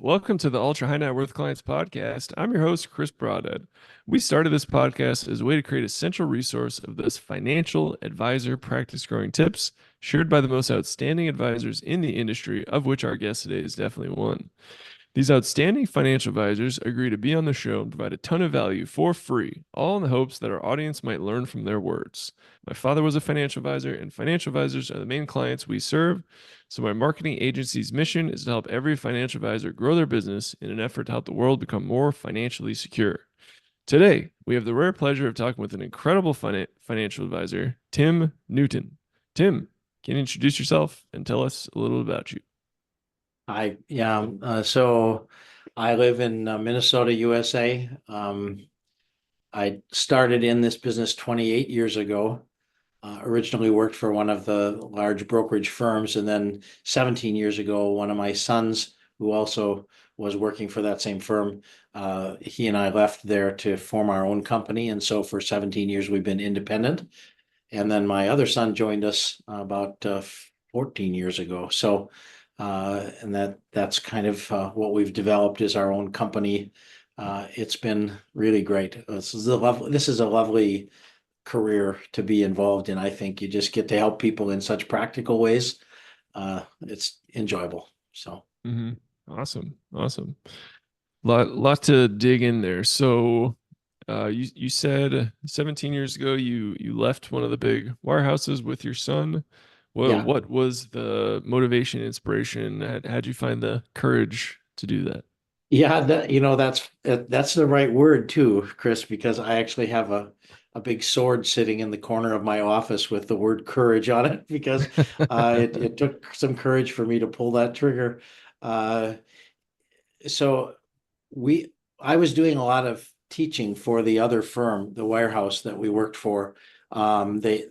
Welcome to the Ultra High Net Worth Clients Podcast. I'm your host, Chris Broadhead. We started this podcast as a way to create a central resource of this financial advisor practice growing tips shared by the most outstanding advisors in the industry, of which our guest today is definitely one. These outstanding financial advisors agree to be on the show and provide a ton of value for free, all in the hopes that our audience might learn from their words. My father was a financial advisor, and financial advisors are the main clients we serve. So, my marketing agency's mission is to help every financial advisor grow their business in an effort to help the world become more financially secure. Today, we have the rare pleasure of talking with an incredible financial advisor, Tim Newton. Tim, can you introduce yourself and tell us a little about you? So I live in Minnesota, USA. I started in this business 28 years ago. Originally worked for one of the large brokerage firms, and then 17 years ago, one of my sons, who also was working for that same firm, he and I left there to form our own company. And so for 17 years, we've been independent. And then my other son joined us about 14 years ago. And that's kind of what we've developed is our own company. It's been really great. This is a lovely career to be involved in. I think you just get to help people in such practical ways. It's enjoyable. So Mm-hmm. Awesome. Lot to dig in there. So, you said 17 years ago you left one of the big wirehouses with your son. yeah, What was the motivation, inspiration? How'd you find the courage to do that? yeah, that's the right word too, Chris, because I actually have a big sword sitting in the corner of my office with the word courage on it because it took some courage for me to pull that trigger. Uh, so we I was doing a lot of teaching for the other firm, the warehouse that we worked for. They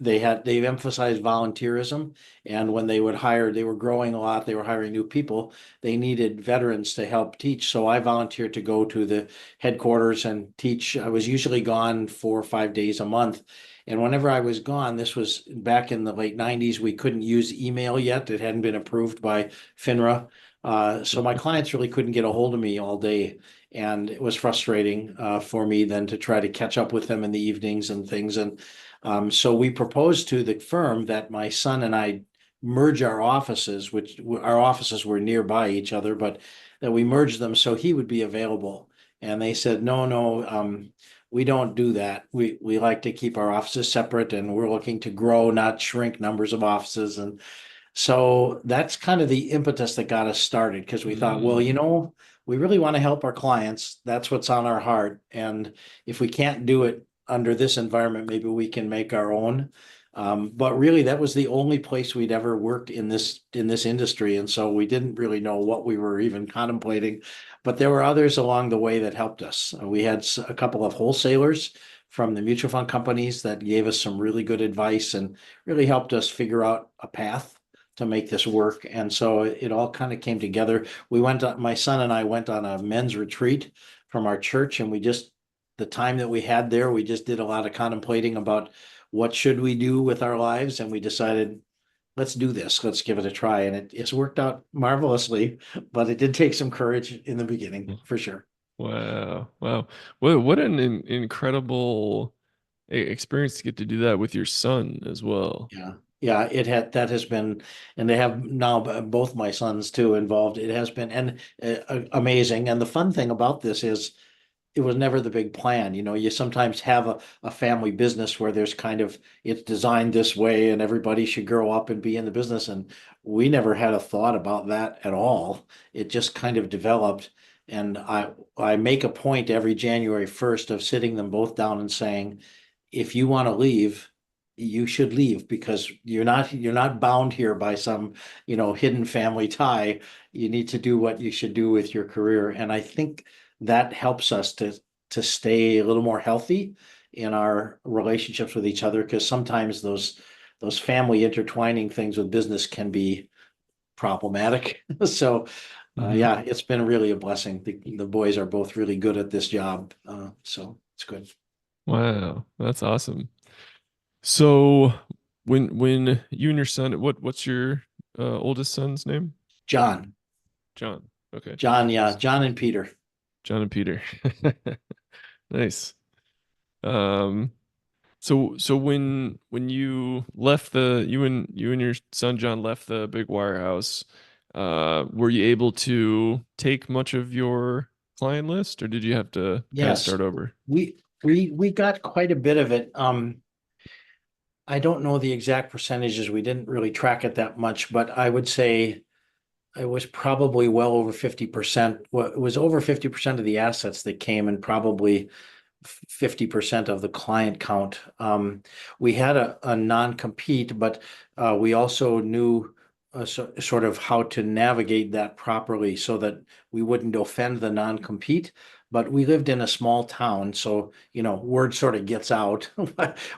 emphasized volunteerism, and when they would hire, they were growing a lot. They were hiring new people. They needed veterans to help teach. So I volunteered to go to the headquarters and teach. I was usually gone 4 or 5 days a month. And whenever I was gone, this was back in the late 90s, we couldn't use email yet. It hadn't been approved by FINRA. So my clients really couldn't get a hold of me all day. And it was frustrating for me then to try to catch up with them in the evenings and things. And so we proposed to the firm that my son and I merge our offices, which our offices were nearby each other, but that we merge them so he would be available. And they said, no, we don't do that. We like to keep our offices separate, and we're looking to grow, not shrink numbers of offices. And so that's kind of the impetus that got us started because we thought, well, Mm, we really want to help our clients. That's what's on our heart. And if we can't do it under this environment, maybe we can make our own. But really, that was the only place we'd ever worked in this industry, and so we didn't really know what we were even contemplating. But there were others along the way that helped us. We had a couple of wholesalers from the mutual fund companies that gave us some really good advice and really helped us figure out a path to make this work. And so it all kind of came together. My son and I went on a men's retreat from our church, and the time that we had there, we just did a lot of contemplating about what should we do with our lives. And we decided, let's do this, let's give it a try. And it's worked out marvelously, but it did take some courage in the beginning for sure. wow. What an incredible experience to get to do that with your son as well. Yeah. Yeah, that has been, and they have now both my sons too involved. It has been amazing. And the fun thing about this is it was never the big plan. You sometimes have a family business where there's kind of it's designed this way and everybody should grow up and be in the business. And we never had a thought about that at all. It just kind of developed. And I make a point every January 1st of sitting them both down and saying, if you want to leave, you should leave because you're not bound here by some, hidden family tie. You need to do what you should do with your career. And I think that helps us to stay a little more healthy in our relationships with each other because sometimes those family intertwining things with business can be problematic. So Hmm. yeah, it's been really a blessing. The boys are both really good at this job. So it's good. Wow, that's awesome. So when you and your son, what's your oldest son's name? John. John. Okay. John, yeah, John and Peter. John and Peter. Nice. Um, so when you left you and your son John left the big wirehouse, were you able to take much of your client list, or did you have to kind of Yes, start over? we got quite a bit of it. I don't know the exact percentages. We didn't really track it that much, but I would say it was probably well over 50%. Well, it was over 50% of the assets that came and probably 50% of the client count. We had a non-compete, but we also knew sort of how to navigate that properly so that we wouldn't offend the non-compete. But we lived in a small town, so word sort of gets out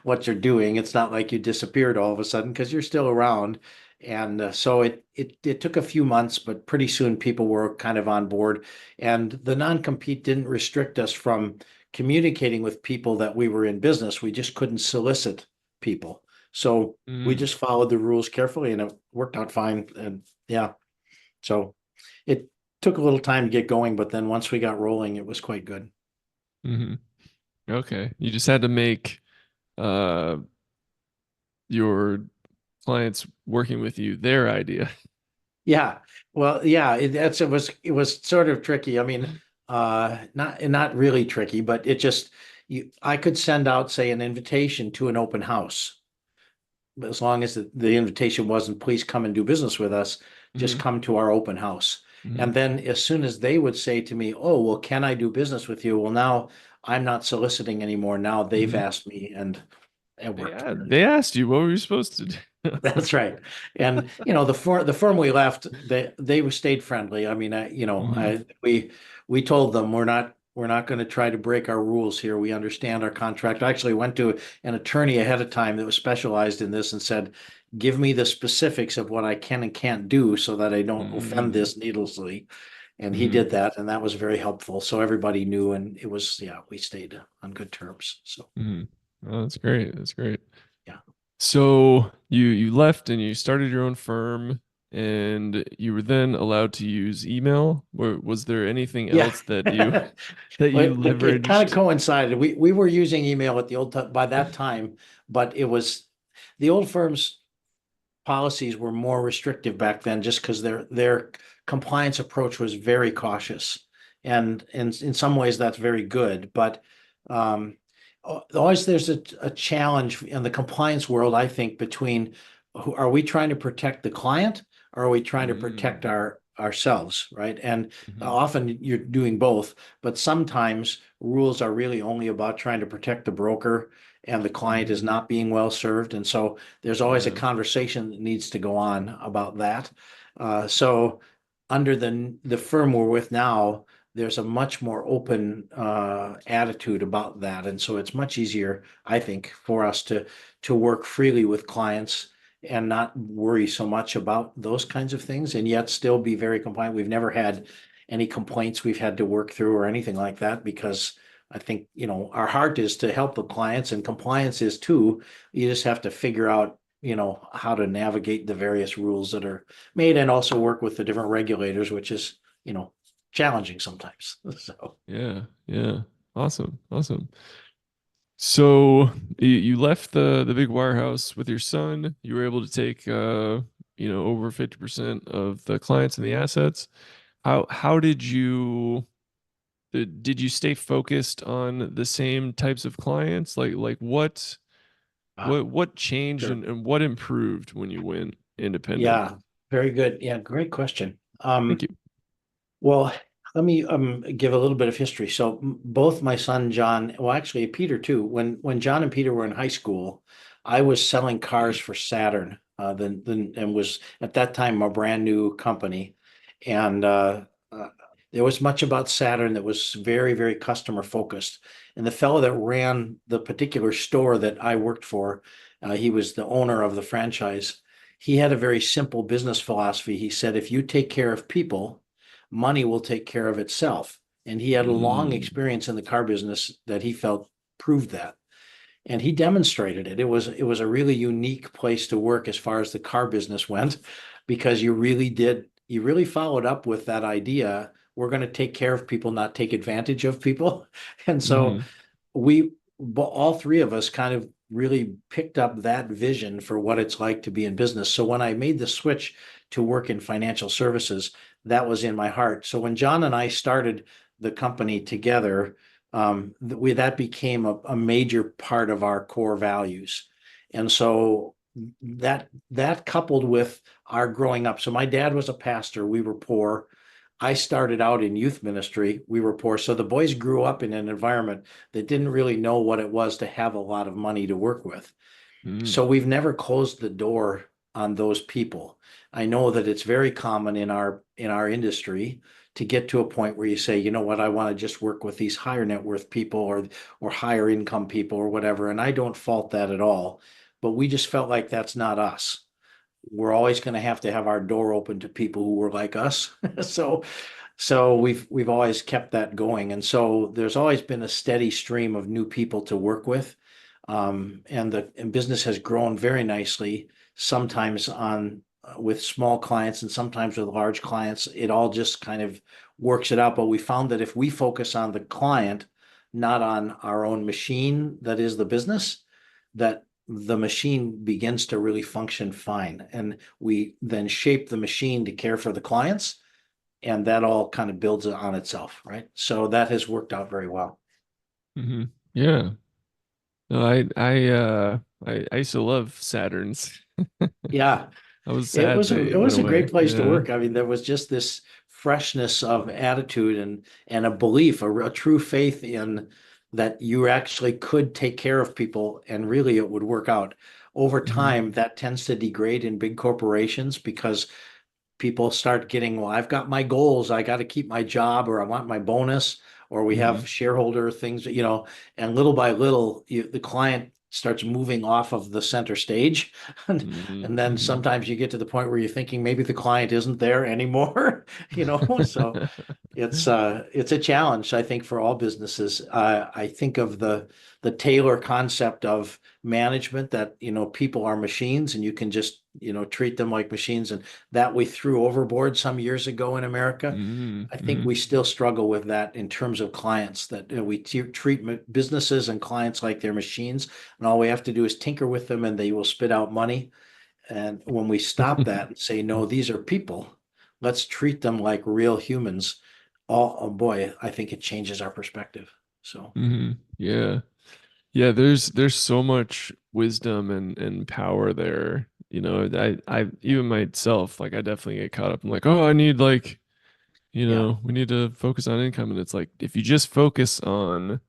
what you're doing. It's not like you disappeared all of a sudden because you're still around. And so it took a few months, but pretty soon people were kind of on board. And the non-compete didn't restrict us from communicating with people that we were in business. We just couldn't solicit people. So we Mm, just followed the rules carefully and it worked out fine. And yeah, so it took a little time to get going, but then once we got rolling, it was quite good. hmm. Okay. You just had to make uh your clients working with you their idea. Yeah. Well, yeah, it was sort of tricky. I mean, not really tricky, but it just I could send out, say, an invitation to an open house. As long as the invitation wasn't, please come and do business with us, just Hmm. come to our open house. Hmm. And then as soon as they would say to me, oh, well, can I do business with you? Well, now I'm not soliciting anymore. Now they've Hmm. asked me and it worked. They asked you what were you supposed to do? That's right. And the firm we left, they stayed friendly. I mean, Hmm. we told them we're not going to try to break our rules here. We understand our contract. I actually went to an attorney ahead of time that was specialized in this and said, "Give me the specifics of what I can and can't do so that I don't offend Hmm. this needlessly." And he Hmm. did that, and that was very helpful. So everybody knew, and yeah, we stayed on good terms. So Hmm. Oh, that's great. That's great. yeah. So you left and you started your own firm, and you were then allowed to use email. Was there anything Yeah. else that you It kind of leveraged? coincided. We were using email at the old time by that time, but it was the old firm's policies were more restrictive back then just because their compliance approach was very cautious. And in some ways that's very good, but um, always there's a challenge in the compliance world, I think, between are we trying to protect the client or are we trying to protect Mm. ourselves, right? And Hmm. often you're doing both, but sometimes rules are really only about trying to protect the broker and the client is Hmm. not being well served. And so there's always a Yeah. conversation that needs to go on about that. So under the firm we're with now, there's a much more open attitude about that, and so it's much easier, I think, for us to work freely with clients and not worry so much about those kinds of things, and yet still be very compliant. We've never had any complaints we've had to work through or anything like that because I think our heart is to help the clients, and compliance is too. You just have to figure out how to navigate the various rules that are made and also work with the different regulators, which is challenging sometimes. So Yeah. Yeah. Awesome. Awesome. So you left the big wirehouse with your son. You were able to take over 50% of the clients and the assets. How did you stay focused on the same types of clients? Like uh, what changed sure. and what improved when you went independent? Yeah, very good. Yeah, great question. Thank you. Well, let me give a little bit of history. So both my son John, well, actually Peter too. When John and Peter were in high school, I was selling cars for Saturn. And was at that time a brand new company, and uh, there was much about Saturn that was very very customer focused. And the fellow that ran the particular store that I worked for, he was the owner of the franchise. He had a very simple business philosophy. He said, if you take care of people, money will take care of itself. And he had a long Mm, experience in the car business that he felt proved that. And he demonstrated it. It was a really unique place to work as far as the car business went, because you really did, you really followed up with that idea. We're going to take care of people, not take advantage of people. And so Hmm. we, all three of us kind of really picked up that vision for what it's like to be in business. So when I made the switch to work in financial services, that was in my heart. So when John and I started the company together, that became a major part of our core values. And so that coupled with our growing up. So my dad was a pastor. We were poor. I started out in youth ministry. We were poor. So the boys grew up in an environment that didn't really know what it was to have a lot of money to work with. So Mm. we've never closed the door on those people. I know that it's very common in our industry to get to a point where you say, you know what, I want to just work with these higher net worth people or higher income people or whatever. And I don't fault that at all. But we just felt like that's not us. We're always going to have our door open to people who were like us. So we've always kept that going. And so there's always been a steady stream of new people to work with. And business has grown very nicely, sometimes on with small clients and sometimes with large clients. It all just kind of works it out. But we found that if we focus on the client, not on our own machine that is the business, that the machine begins to really function fine. And we then shape the machine to care for the clients, and that all kind of builds on itself, right? So that has worked out very well. Hmm. Yeah. No, I used to love Saturns. Yeah, I was it sad it they went was a great away. place to Yeah. work. I mean, there was just this freshness of attitude and a belief, a true faith in that you actually could take care of people and really it would work out. Over Hmm. time, that tends to degrade in big corporations because people start getting, well, I've got my goals. I got to keep my job, or I want my bonus, or we Hmm. have shareholder things, and little by little, the client starts moving off of the center stage. And then Hmm. sometimes you get to the point where you're thinking maybe the client isn't there anymore, so it's a challenge, I think, for all businesses. I think of the Taylor concept of management that people are machines and you can just treat them like machines, and that we threw overboard some years ago in America. Hmm. I think Hmm. we still struggle with that in terms of clients, that we treat businesses and clients like they're machines, and all we have to do is tinker with them and they will spit out money. And when we stop that and say, no, these are people, let's treat them like real humans. Oh boy, I think it changes our perspective. So, Hmm. Yeah. Yeah, there's so much wisdom and power there. I even myself, like I definitely get caught up. I'm like, oh, I need like, yeah, we need to focus on income. And it's like if you just focus on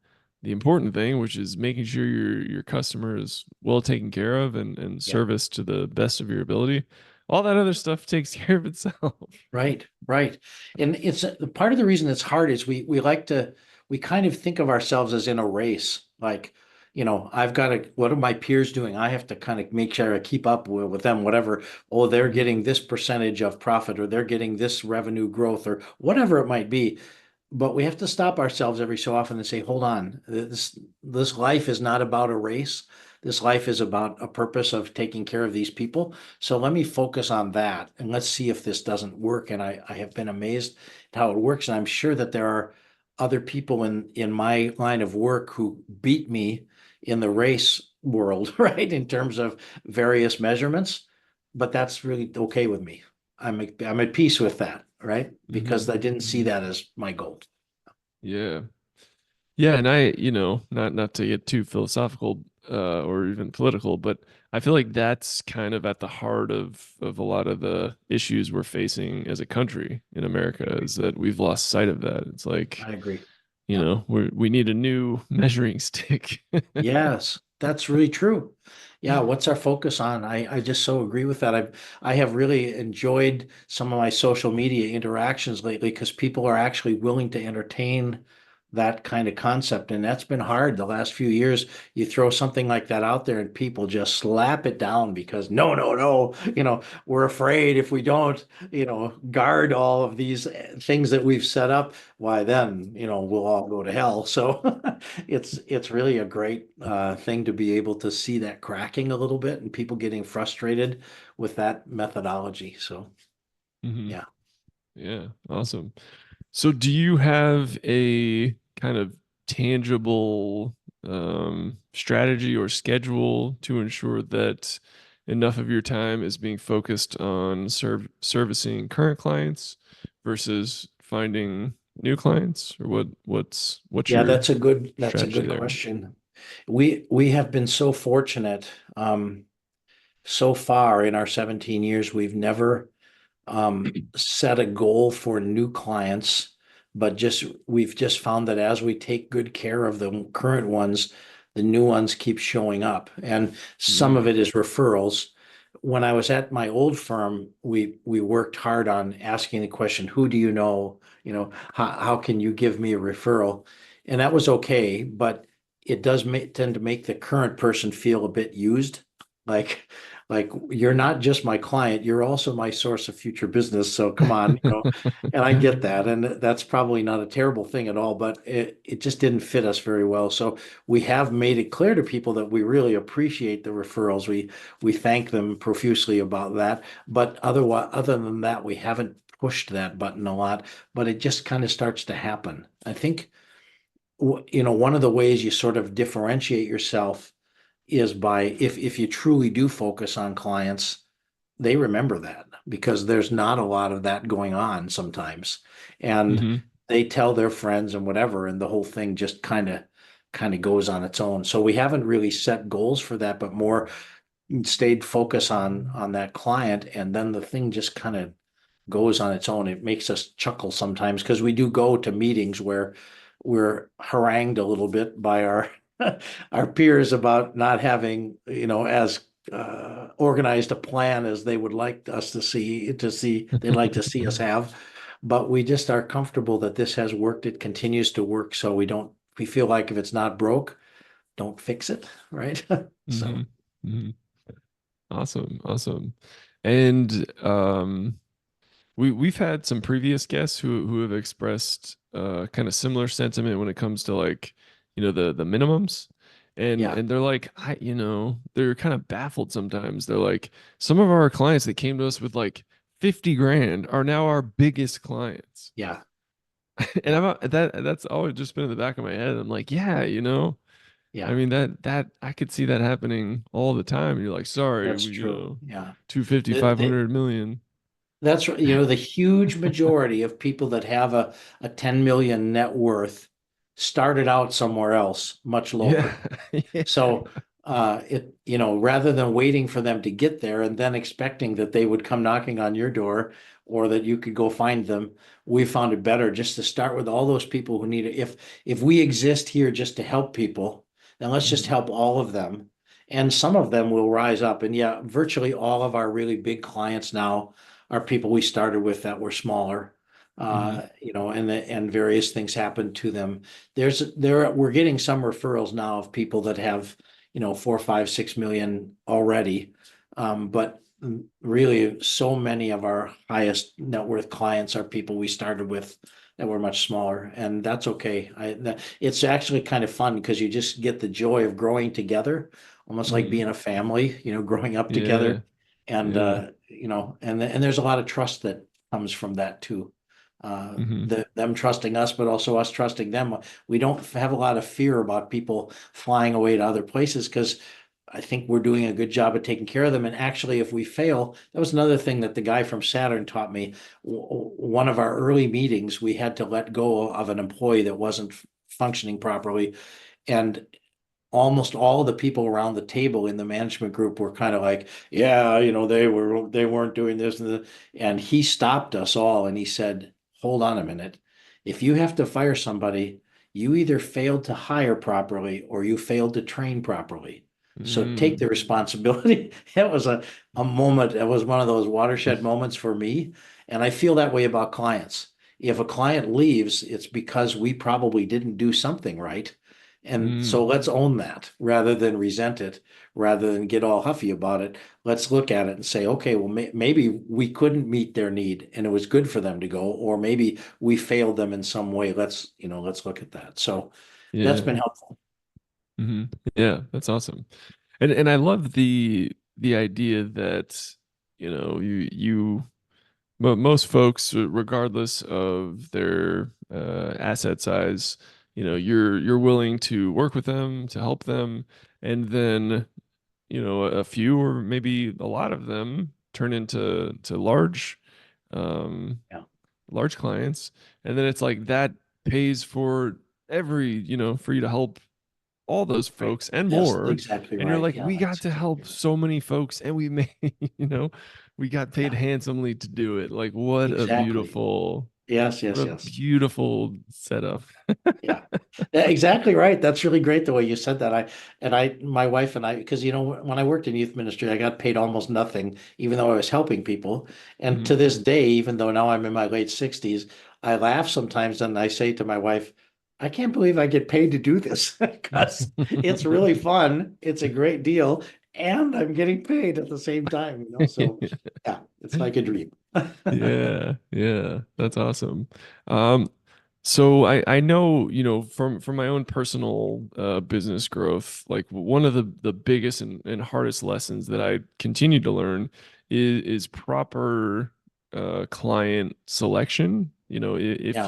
the important thing, which is making sure your customer is well taken care of and yeah, service to the best of your ability, all that other stuff takes care of itself. right, right. And it's part of the reason it's hard is we kind of think of ourselves as in a race. Like, I've got to, what are my peers doing? I have to kind of make sure I keep up with them, whatever. Oh, they're Hmm. getting this percentage of profit, or they're getting this revenue growth, or whatever it might be. But we have to stop ourselves every so often and say, hold on, this life is not about a race. This life is about a purpose of taking care of these people. So let me focus on that and let's see if this doesn't work. And I have been amazed at how it works. And I'm sure that there are other people in my line of work who beat me in the race world, right? In terms of various measurements. But that's really okay with me. I'm at peace with that, right? Hmm. Because I didn't see Hmm. that as my goal. Yeah. Yeah, and not to get too philosophical or even political, but I feel like that's kind of at the heart of a lot of the issues we're facing as a country in America is that we've lost sight of that. It's like, I agree. Yeah. we need a new measuring stick. Yes, that's really true. Yeah, what's our focus on? I just so agree with that. I have really enjoyed some of my social media interactions lately because people are actually willing to entertain that kind of concept. And that's been hard the last few years. You throw something like that out there and people just slap it down because no, no, no, we're afraid if we don't, guard all of these things that we've set up, why then, we'll all go to hell. So it's really a great thing to be able to see that cracking a little bit and people getting frustrated with that methodology. So Hmm. yeah. Yeah, awesome. So do you have a kind of tangible strategy or schedule to ensure that enough of your time is being focused on servicing current clients versus finding new clients? Or what's Yeah, your that's a strategy good there? question. We have been so fortunate. So far in our 17 years, we've never set a goal for new clients, but we've just found that as we take good care of the current ones, the new ones keep showing up. And some of Mm, it is referrals. When I was at my old firm, we worked hard on asking the question, who do you know? How can you give me a referral? And that was okay, but it does tend to make the current person feel a bit used. Like, like you're not just my client, you're also my source of future business. So come on, and I get that. And that's probably not a terrible thing at all, but it just didn't fit us very well. So we have made it clear to people that we really appreciate the referrals. We thank them profusely about that. But other than that, we haven't pushed that button a lot, but it just kind of starts to happen. I think one of the ways you sort of differentiate yourself is by if you truly do focus on clients, they remember that because there's not a lot of that going on sometimes. And hmm they tell their friends and whatever, and the whole thing just kind of goes on its own. So we haven't really set goals for that, but more stayed focused on that client, and then the thing just kind of goes on its own. It makes us chuckle sometimes because we do go to meetings where we're harangued a little bit by our our peers about not having, as organized a plan as they would like us to see they'd like to see us have. But we just are comfortable that this has worked. It continues to work. So we feel like if it's not broke, don't fix it. Right. So, hmm hmm Awesome, awesome. And we've had some previous guests who have expressed kind of similar sentiment when it comes to like, the minimums. And yeah, and they're like, they're kind of baffled sometimes. They're like, some of our clients that came to us with like 50 grand are now our biggest clients. yeah, And yeah, that's always just been in the back of my head. I'm like, yeah, I yeah. mean that I could see that happening all the time. And you're like, sorry, That's true. Yeah. 250, The, 500 million. That's right. The huge majority of people that have a 10 million net worth started out somewhere else, much Yeah. lower. Yeah. So rather than waiting for them to get there and then expecting that they would come knocking on your door or that you could go find them, we found it better just to start with all those people who need it. If we exist here just to help people, then let's just Mhm. help all of them. And some of them will rise up. And yeah, virtually all of our really big clients now are people we started with that were smaller. Mhm. And various things happened to them. We're getting some referrals now of people that have 4, 5, 6 million already. But really, so many of our highest net worth clients are people we started with that were much smaller, and that's okay. It's actually kind of fun because you just get the joy of growing together, almost like Mhm. being a family, growing up Yeah. together. And Yeah. and there's a lot of trust that comes from that too. Mhm. Them trusting us, but also us trusting them. We don't have a lot of fear about people flying away to other places because I think we're doing a good job of taking care of them. And actually, if we fail, that was another thing that the guy from Saturn taught me. One of our early meetings, we had to let go of an employee that wasn't functioning properly. And almost all the people around the table in the management group were kind of like, yeah, they weren't doing this and he stopped us all and he said, hold on a minute. If you have to fire somebody, you either failed to hire properly or you failed to train properly. So take Mm. the responsibility. It was a moment, it was one of those watershed moments for me. And I feel that way about clients. If a client leaves, it's because we probably didn't do something right, and Mm. so let's own that rather than resent it, rather than get all huffy about it. Let's look at it and say, okay, well, maybe we couldn't meet their need and it was good for them to go, or maybe we failed them in some way. Let's look at that. So that's Yeah. been helpful. Mhm. Yeah, that's awesome. And I love the idea that, you But most folks, regardless of their asset size, you're willing to work with them to help them, and then a few or maybe a lot of them turn into um, Yeah, large clients, and then it's like that pays for for you to help all those right. folks and Yes, more. exactly And you're right. like, Yeah, we that's got to exactly help right. so many folks and we made, you know, we got paid Yeah, handsomely to do it. Like, exactly. Yes, what yes, a yes. beautiful setup. Yeah. Yeah, exactly right. That's really great the way you said that. My wife and I, because when I worked in youth ministry, I got paid almost nothing, even though I was helping people. And Mhm. to this day, even though now I'm in my late 60s, I laugh sometimes and I say to my wife, I can't believe I get paid to do this because it's really fun. It's a great deal, and I'm getting paid at the same time. So yeah, it's like a dream. Yeah, yeah, that's awesome. Um, so I know, from my own personal business growth, like one of the biggest and hardest lessons that I continue to learn is proper client selection. Yeah,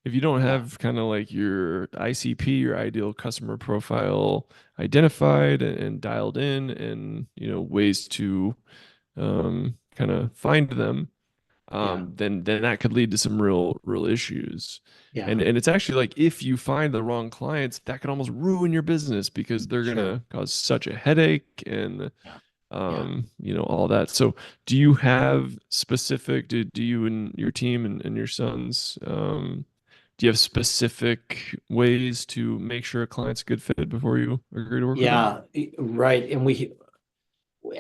if you don't yeah, have kind of like your ICP, your ideal customer profile identified and dialed in, and ways to kind of find them, yeah, then that could lead to some real issues. yeah, And it's actually like if you find the wrong clients, that could almost ruin your business because they're sure. gonna cause such a headache and Yeah, yeah. all that. So do you have specific, do you and your team and your sons, do you have specific ways to make sure a client's a good fit before you agree to work with them? Yeah, right. And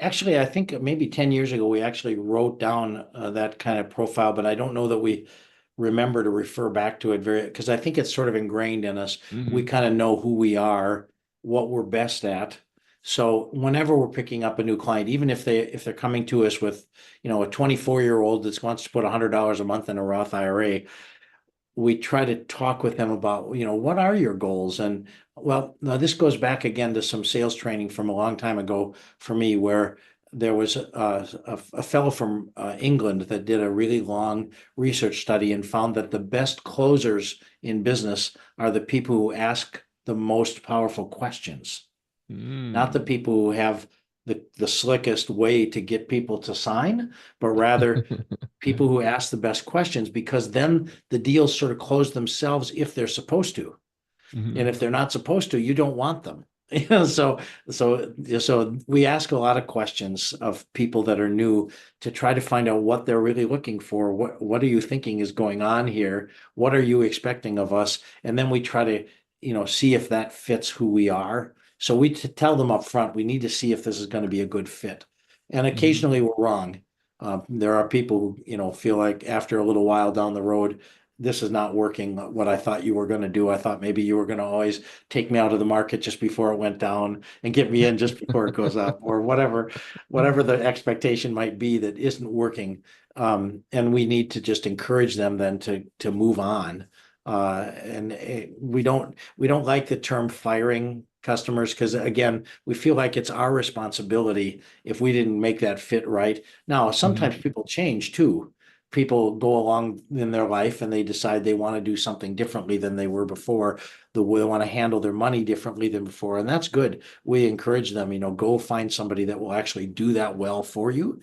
actually, I think maybe 10 years ago, we actually wrote down that kind of profile, but I don't know that we remember to refer back to it because I think it's sort of ingrained in us. We Hmm. kind of know who we are, what we're best at. So whenever we're picking up a new client, even if they're coming to us with, a 24-year-old that wants to put $100 a month in a Roth IRA, we try to talk with them about, what are your goals? And well, now this goes back again to some sales training from a long time ago for me, where there was a fellow from England that did a really long research study and found that the best closers in business are the people who ask the most powerful questions, not the Mm. people who have the slickest way to get people to sign, but rather people who ask the best questions, because then the deals sort of close themselves if they're supposed to. And Hmm. if they're not supposed to, you don't want them. So we ask a lot of questions of people that are new to try to find out what they're really looking for. What are you thinking is going on here? What are you expecting of us? And then we try to, see if that fits who we are. So we tell them up front, we need to see if this is going to be a good fit. And Hmm. occasionally we're wrong. There are people who, feel like after a little while down the road, this is not working what I thought you were going to do. I thought maybe you were going to always take me out of the market just before it went down and get me in just before it goes up, or whatever the expectation might be that isn't working. And we need to just encourage them then to move on. And we don't like the term firing customers, because again, we feel like it's our responsibility if we didn't make that fit right. Now, sometimes Hmm. people change too. People go along in their life and they decide they want to do something differently than they were before. They want to handle their money differently than before, and that's good. We encourage them, go find somebody that will actually do that well for you,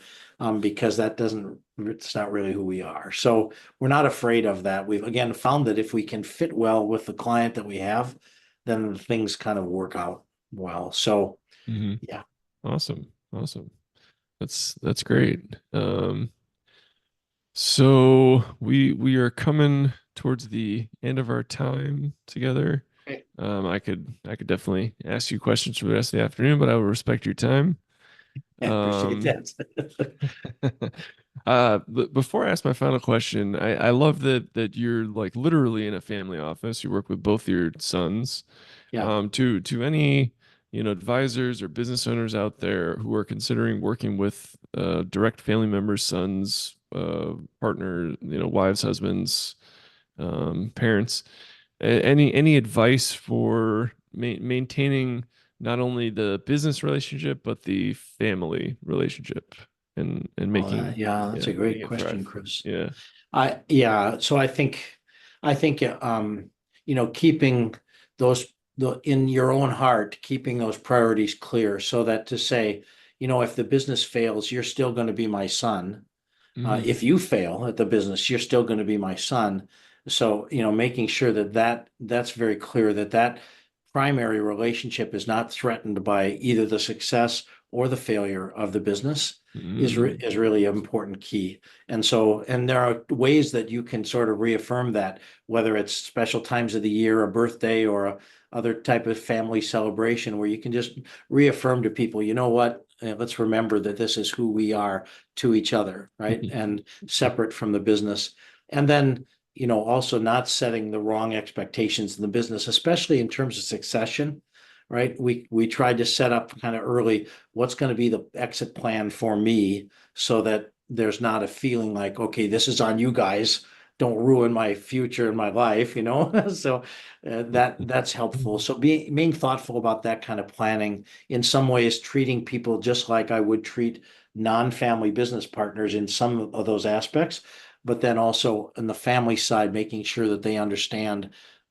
because it's not really who we are. So we're not afraid of that. We've again found that if we can fit well with the client that we have, then things kind of work out well. So Hmm. yeah. Awesome. Awesome. That's great. So we are coming towards the end of our time together. Okay. I could definitely ask you questions for the rest of the afternoon, but I will respect your time. I appreciate Um, that. before I ask my final question, I love that you're like literally in a family office. You work with both your sons. Yeah. To any advisors or business owners out there who are considering working with direct family members, sons, partner, wives, husbands, parents, any advice for maintaining not only the business relationship but the family relationship? and making, Yeah, that's a great making it question, thrive. Chris. Yeah. Yeah, so I think keeping those in your own heart, keeping those priorities clear so that to say, if the business fails, you're still going to be my son. Hmm. If you fail at the business, you're still going to be my son. So, making sure that's very clear that primary relationship is not threatened by either the success or the failure of the business Mm. is really an important key. And there are ways that you can sort of reaffirm that, whether it's special times of the year, a birthday, or other type of family celebration, where you can just reaffirm to people, you know what, let's remember that this is who we are to each other, right? And separate from the business. And then, also not setting the wrong expectations in the business, especially in terms of succession, right? We tried to set up kind of early what's going to be the exit plan for me so that there's not a feeling like, okay, this is on you guys. Don't ruin my future and my life, So that's helpful. So being thoughtful about that kind of planning, in some ways, treating people just like I would treat non-family business partners in some of those aspects, but then also in the family side, making sure that they understand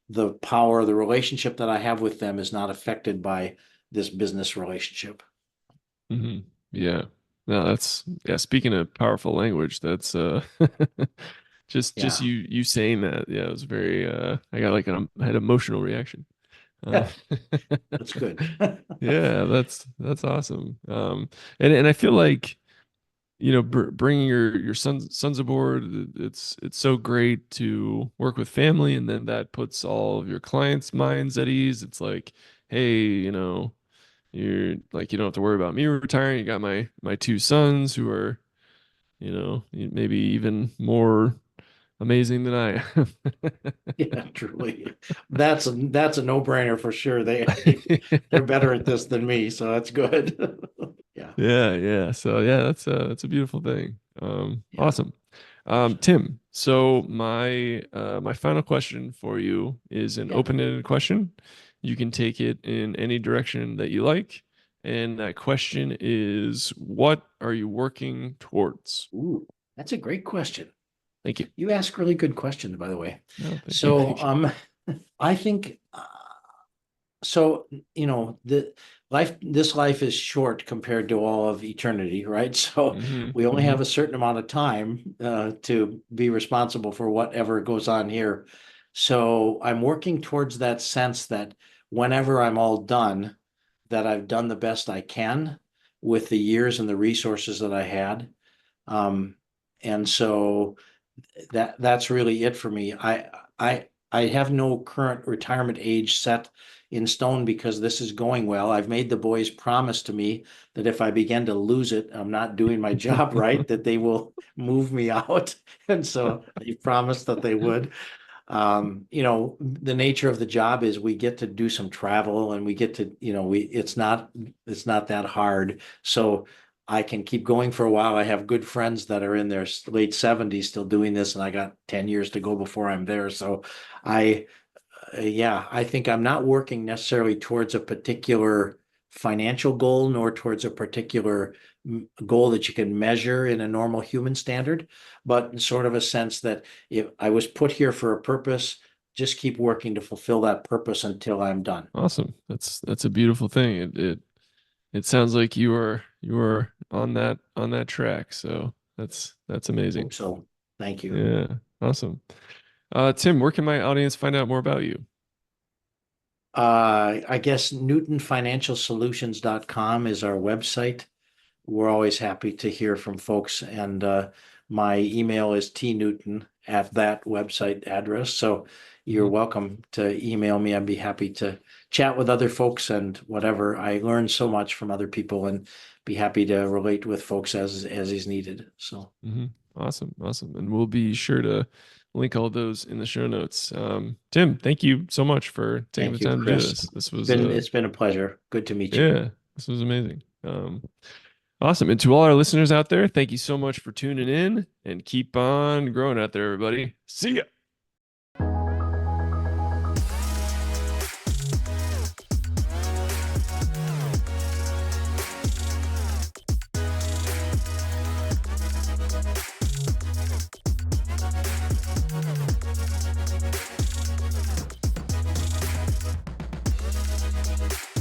the power, the relationship that I have with them is not affected by this business relationship. Hmm. Yeah. No, that's yeah, speaking of powerful language, that's just Yeah. you saying that. Yeah, it was very I got like I had emotional reaction. Uh, Yeah, that's good. yeah, that's awesome. And I feel like bringing your sons aboard, it's so great to work with family, and then that puts all of your clients' minds at ease. It's like, hey, you're like, you don't have to worry about me retiring. You got my two sons who are, maybe even more amazing than I Yeah, truly. That's a no-brainer for sure. They're am. better at this than me, so that's good. Yeah, Yeah, yeah. So yeah, that's a beautiful thing. yeah. Awesome. Awesome. Tim, so my final question for you is an Yeah. open-ended question. You can take it in any direction that you like. And that question is, what are you working towards? Ooh, that's a great question. Thank you. You ask really good questions, by the way. No, thank you. So, Thank you. I think so, this life is short compared to all of eternity, right? So Hmm. we only Hmm. have a certain amount of time to be responsible for whatever goes on here. So I'm working towards that sense that whenever I'm all done, that I've done the best I can with the years and the resources that I had. Um, and so that's really it for me. I have no current retirement age set in stone because this is going well. I've made the boys promise to me that if I begin to lose it, I'm not doing my job right, that they will move me out. And so they promised that they would. The nature of the job is we get to do some travel and we get to, it's not that hard. So I can keep going for a while. I have good friends that are in their late 70s still doing this, and I got 10 years to go before I'm there. So I, yeah, I think I'm not working necessarily towards a particular financial goal nor towards a particular goal that you can measure in a normal human standard, but in sort of a sense that if I was put here for a purpose, just keep working to fulfill that purpose until I'm done. Awesome. That's a beautiful thing. It sounds like you are on that track. So that's amazing. Hope so. Thank you. Yeah. Awesome. Tim, where can my audience find out more about you? I guess newtonfinancialsolutions.com is our website. We're always happy to hear from folks, and my email is tnewton at that website address. So you're Hmm. welcome to email me. I'd be happy to chat with other folks and whatever. I learn so much from other people and be happy to relate with folks as is needed. So Hmm. Awesome. Awesome. And we'll be sure to link all those in the show notes. Tim, thank you so much for taking the thank you, time to do Chris. this. This It's was been it's been a pleasure. Good to meet you. yeah, this was amazing. Awesome. And to all our listeners out there, thank you so much for tuning in and keep on growing out there, everybody. See ya.